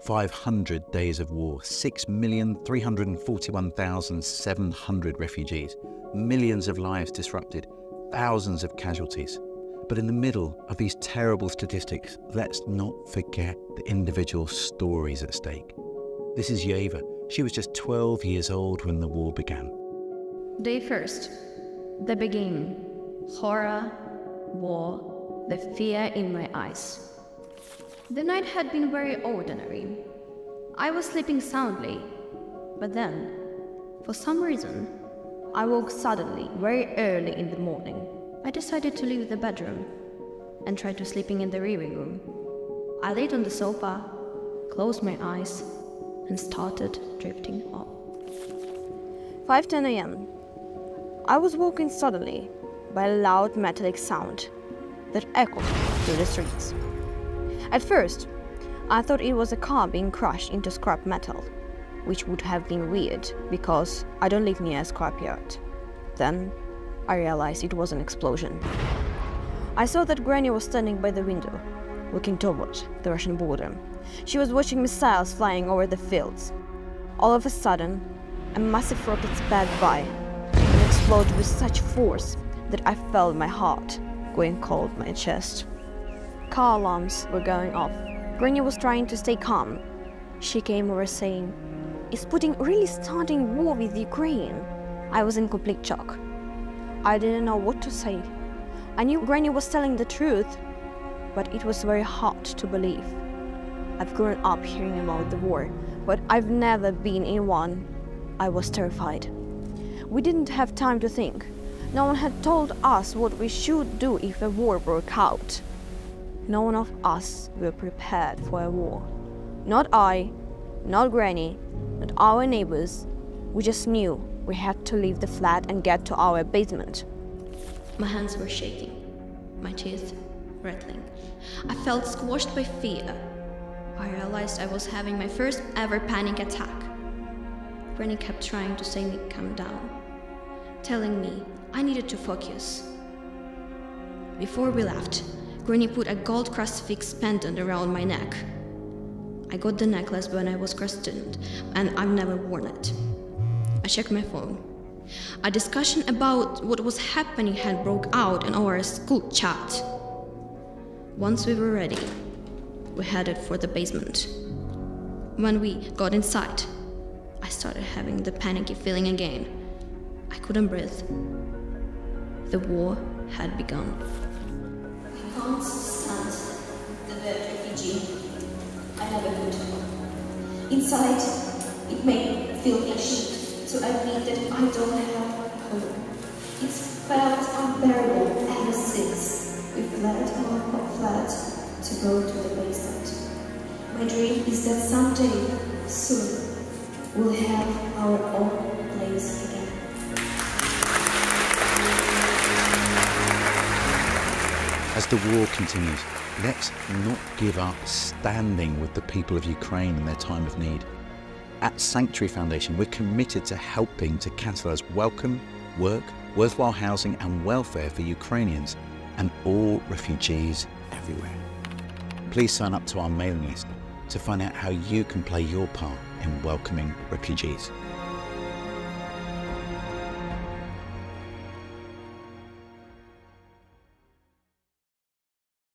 500 days of war, 6,341,700 refugees, millions of lives disrupted, thousands of casualties. But in the middle of these terrible statistics, let's not forget the individual stories at stake. This is Yeva. She was just 12 years old when the war began. Day first, the beginning, horror, war, the fear in my eyes. The night had been very ordinary. I was sleeping soundly, but then, for some reason, I woke suddenly, very early in the morning. I decided to leave the bedroom and tried to sleeping in the living room. I laid on the sofa, closed my eyes, and started drifting off. 5:10 a.m. I was woken suddenly by a loud metallic sound that echoed through the streets. At first, I thought it was a car being crushed into scrap metal, which would have been weird because I don't live near a scrapyard. Then, I realized it was an explosion. I saw that Granny was standing by the window, looking toward the Russian border. She was watching missiles flying over the fields. All of a sudden, a massive rocket sped by and exploded with such force that I felt my heart going cold in my chest. Car alarms were going off. Granny was trying to stay calm. She came over saying, "Is Putin really starting war with Ukraine?" I was in complete shock. I didn't know what to say. I knew Granny was telling the truth, but it was very hard to believe. I've grown up hearing about the war, but I've never been in one. I was terrified. We didn't have time to think. No one had told us what we should do if a war broke out. No one of us were prepared for a war. Not I, not Granny, not our neighbors. We just knew we had to leave the flat and get to our basement. My hands were shaking, my teeth rattling. I felt squashed by fear. I realized I was having my first ever panic attack. Granny kept trying to say me calm down, telling me I needed to focus. Before we left, Granny put a gold crucifix pendant around my neck. I got the necklace when I was christened, and I've never worn it. I checked my phone. A discussion about what was happening had broke out in our school chat. Once we were ready, we headed for the basement. When we got inside, I started having the panicky feeling again. I couldn't breathe. The war had begun. I can't stand the word refugee. I never could. Inside, it made me feel ashamed to admit that I don't have a home. It's felt unbearable ever since we fled our flat to go to the basement. My dream is that someday, soon, we'll have our own place again. As the war continues, let's not give up standing with the people of Ukraine in their time of need. At Sanctuary Foundation, we're committed to helping to catalyse welcome, work, worthwhile housing and welfare for Ukrainians and all refugees everywhere. Please sign up to our mailing list to find out how you can play your part in welcoming refugees.